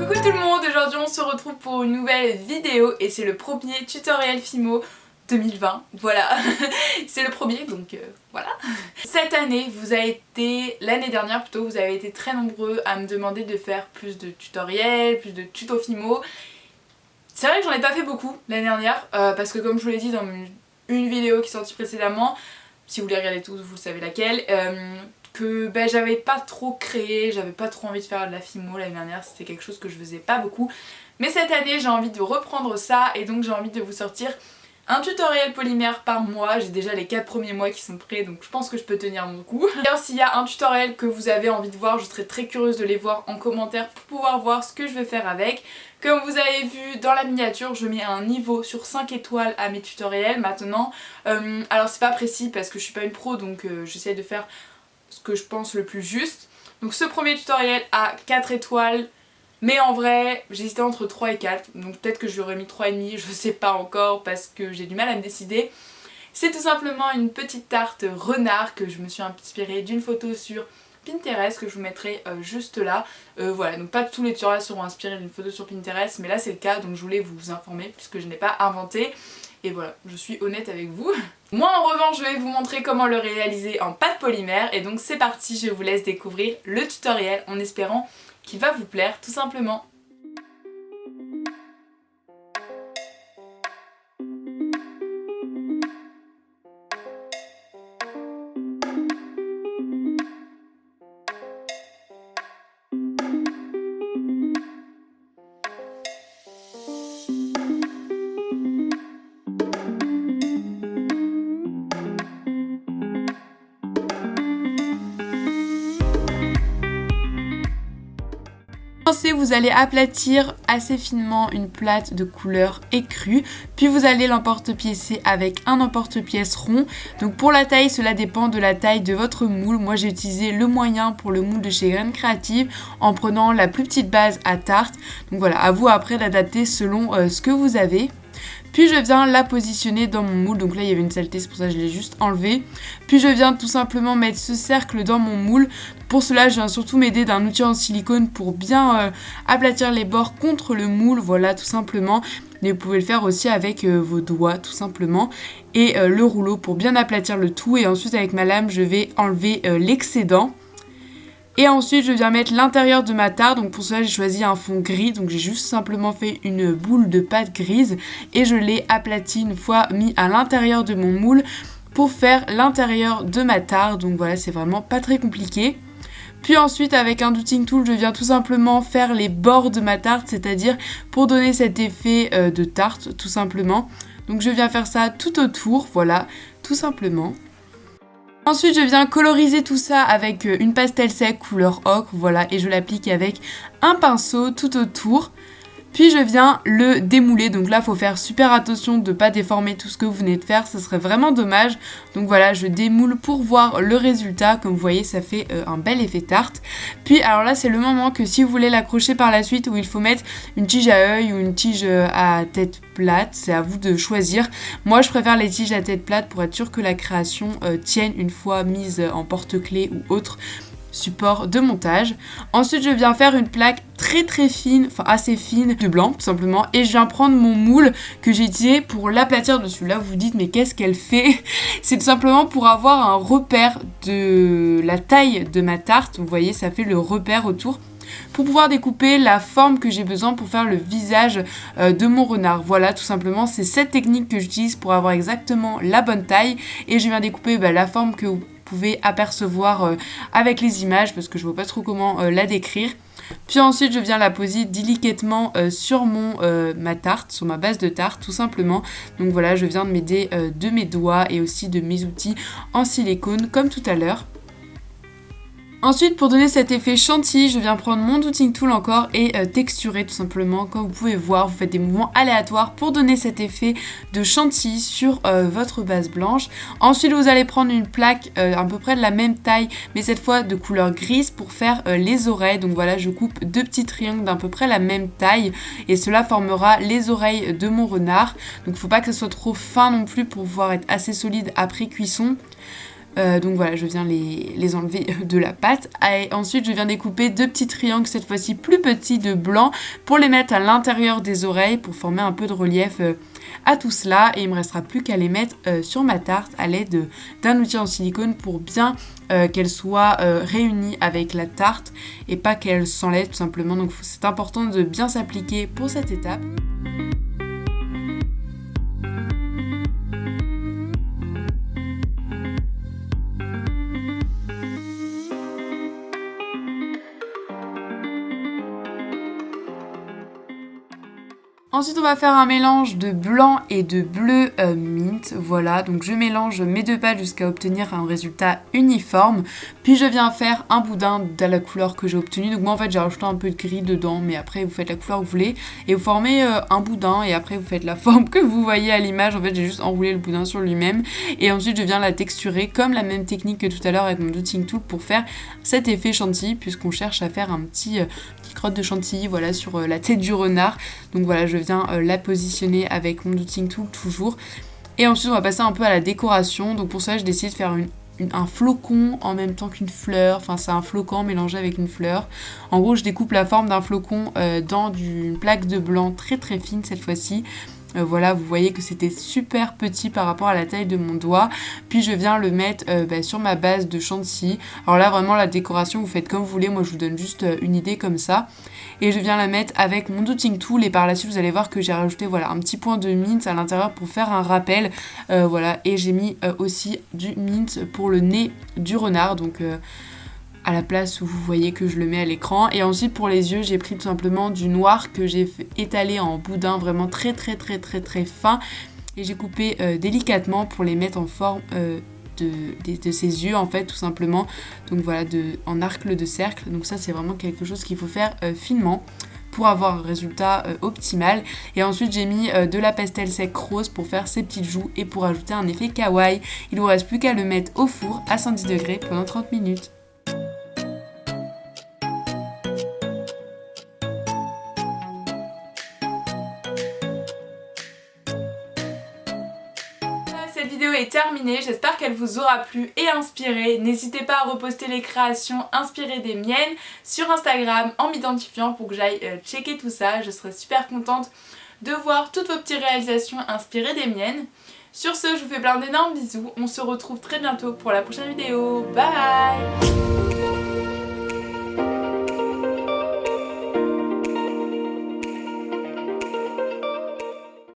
Coucou tout le monde, aujourd'hui on se retrouve pour une nouvelle vidéo et c'est le premier tutoriel Fimo 2020, voilà, c'est le premier donc voilà. Cette année, l'année dernière plutôt, vous avez été très nombreux à me demander de faire plus de tutoriels, plus de tutos Fimo. C'est vrai que j'en ai pas fait beaucoup l'année dernière parce que comme je vous l'ai dit dans une vidéo qui est sortie précédemment, si vous les regardez tous vous savez laquelle, que j'avais pas trop créé, j'avais pas trop envie de faire de la Fimo l'année dernière, c'était quelque chose que je faisais pas beaucoup. Mais cette année j'ai envie de reprendre ça et donc j'ai envie de vous sortir un tutoriel polymère par mois. J'ai déjà les 4 premiers mois qui sont prêts donc je pense que je peux tenir mon coup. D'ailleurs s'il y a un tutoriel que vous avez envie de voir, je serais très curieuse de les voir en commentaire pour pouvoir voir ce que je vais faire avec. Comme vous avez vu dans la miniature, je mets un niveau sur 5 étoiles à mes tutoriels maintenant. Alors c'est pas précis parce que je suis pas une pro donc j'essaie de faire ce que je pense le plus juste. Donc ce premier tutoriel a 4 étoiles. Mais en vrai, j'hésitais entre 3 et 4, donc peut-être que je lui aurais mis 3,5, je sais pas encore parce que j'ai du mal à me décider. C'est tout simplement une petite tarte renard que je me suis inspirée d'une photo sur Pinterest que je vous mettrai juste là. Voilà, donc pas tous les tutoriels seront inspirés d'une photo sur Pinterest, mais là c'est le cas, donc je voulais vous informer puisque je n'ai pas inventé. Et voilà, je suis honnête avec vous. Moi en revanche, je vais vous montrer comment le réaliser en pâte polymère, et donc c'est parti, je vous laisse découvrir le tutoriel en espérant qui va vous plaire tout simplement. Vous allez aplatir assez finement une plate de couleur écrue, puis vous allez l'emporte-piécer avec un emporte-pièce rond. Donc pour la taille, cela dépend de la taille de votre moule. Moi j'ai utilisé le moyen pour le moule de chez Graines Créatives en prenant la plus petite base à tarte. Donc voilà, à vous après d'adapter selon ce que vous avez. Puis je viens la positionner dans mon moule, donc là il y avait une saleté, c'est pour ça que je l'ai juste enlevée. Puis je viens tout simplement mettre ce cercle dans mon moule. Pour cela je viens surtout m'aider d'un outil en silicone pour bien aplatir les bords contre le moule, voilà tout simplement. Mais vous pouvez le faire aussi avec vos doigts tout simplement. Et le rouleau pour bien aplatir le tout, et ensuite avec ma lame je vais enlever l'excédent. Et ensuite je viens mettre l'intérieur de ma tarte, donc pour cela j'ai choisi un fond gris, donc j'ai juste simplement fait une boule de pâte grise et je l'ai aplatie une fois mis à l'intérieur de mon moule pour faire l'intérieur de ma tarte, donc voilà c'est vraiment pas très compliqué. Puis ensuite avec un dotting tool je viens tout simplement faire les bords de ma tarte, c'est-à-dire pour donner cet effet de tarte tout simplement. Donc je viens faire ça tout autour, voilà tout simplement. Ensuite je viens coloriser tout ça avec une pastel sec couleur ocre, voilà, et je l'applique avec un pinceau tout autour. Puis je viens le démouler, donc là il faut faire super attention de ne pas déformer tout ce que vous venez de faire, ce serait vraiment dommage. Donc voilà, je démoule pour voir le résultat, comme vous voyez ça fait un bel effet tarte. Puis alors là c'est le moment que si vous voulez l'accrocher par la suite, où il faut mettre une tige à œil ou une tige à tête plate, c'est à vous de choisir. Moi je préfère les tiges à tête plate pour être sûre que la création tienne une fois mise en porte-clés ou autre support de montage. Ensuite je viens faire une plaque très fine, enfin assez fine de blanc tout simplement, et je viens prendre mon moule que j'ai utilisé pour l'aplatir dessus. Là vous vous dites mais qu'est-ce qu'elle fait? C'est tout simplement pour avoir un repère de la taille de ma tarte, vous voyez ça fait le repère autour, pour pouvoir découper la forme que j'ai besoin pour faire le visage de mon renard. Voilà tout simplement, c'est cette technique que j'utilise pour avoir exactement la bonne taille, et je viens découper la forme que vous pouvez apercevoir avec les images parce que je vois pas trop comment la décrire. Puis ensuite je viens la poser délicatement sur ma tarte, sur ma base de tarte tout simplement. Donc voilà, je viens de m'aider de mes doigts et aussi de mes outils en silicone comme tout à l'heure. Ensuite pour donner cet effet chantilly, je viens prendre mon dotting tool encore et texturer tout simplement. Comme vous pouvez voir, vous faites des mouvements aléatoires pour donner cet effet de chantilly sur votre base blanche. Ensuite vous allez prendre une plaque à peu près de la même taille mais cette fois de couleur grise pour faire les oreilles. Donc voilà, je coupe 2 petits triangles d'à peu près la même taille et cela formera les oreilles de mon renard. Donc il ne faut pas que ce soit trop fin non plus pour pouvoir être assez solide après cuisson. Donc voilà, je viens les enlever de la pâte. Et ensuite je viens découper 2 petits triangles, cette fois-ci plus petits, de blanc, pour les mettre à l'intérieur des oreilles pour former un peu de relief à tout cela. Et il me restera plus qu'à les mettre sur ma tarte à l'aide d'un outil en silicone pour bien qu'elle soit réunie avec la tarte et pas qu'elle s'enlève tout simplement. Donc c'est important de bien s'appliquer pour cette étape. Ensuite on va faire un mélange de blanc et de bleu mint, voilà, donc je mélange mes 2 pâtes jusqu'à obtenir un résultat uniforme, puis je viens faire un boudin de la couleur que j'ai obtenue. Donc moi en fait j'ai rajouté un peu de gris dedans, mais après vous faites la couleur que vous voulez et vous formez un boudin et après vous faites la forme que vous voyez à l'image. En fait j'ai juste enroulé le boudin sur lui-même et ensuite je viens la texturer comme la même technique que tout à l'heure avec mon doodling tool pour faire cet effet chantilly, puisqu'on cherche à faire un petit crotte de chantilly, voilà, sur la tête du renard. Donc voilà, je viens la positionner avec mon doodling tool toujours. Et ensuite on va passer un peu à la décoration. Donc pour ça j'ai décidé de faire un flocon en même temps qu'une fleur. Enfin c'est un flocon mélangé avec une fleur. En gros je découpe la forme d'un flocon dans une plaque de blanc très très fine cette fois-ci. Voilà, vous voyez que c'était super petit par rapport à la taille de mon doigt. Puis je viens le mettre sur ma base de chantilly. Alors là vraiment la décoration vous faites comme vous voulez, moi je vous donne juste une idée comme ça. Et je viens la mettre avec mon doodling tool et par la suite vous allez voir que j'ai rajouté voilà, un petit point de mint à l'intérieur pour faire un rappel. Voilà, et j'ai mis aussi du mint pour le nez du renard, donc à la place où vous voyez que je le mets à l'écran. Et ensuite pour les yeux j'ai pris tout simplement du noir que j'ai étalé en boudin vraiment très très très très très fin et j'ai coupé délicatement pour les mettre en forme de ses yeux en fait tout simplement. Donc voilà, en arc de cercle. Donc ça c'est vraiment quelque chose qu'il faut faire finement pour avoir un résultat optimal. Et ensuite j'ai mis de la pastel sec rose pour faire ses petites joues et pour ajouter un effet kawaii. Il vous reste plus qu'à le mettre au four à 110 degrés pendant 30 minutes. Cette vidéo est terminée, j'espère qu'elle vous aura plu et inspiré. N'hésitez pas à reposter les créations inspirées des miennes sur Instagram en m'identifiant pour que j'aille checker tout ça. Je serai super contente de voir toutes vos petites réalisations inspirées des miennes. Sur ce, je vous fais plein d'énormes bisous. On se retrouve très bientôt pour la prochaine vidéo. Bye!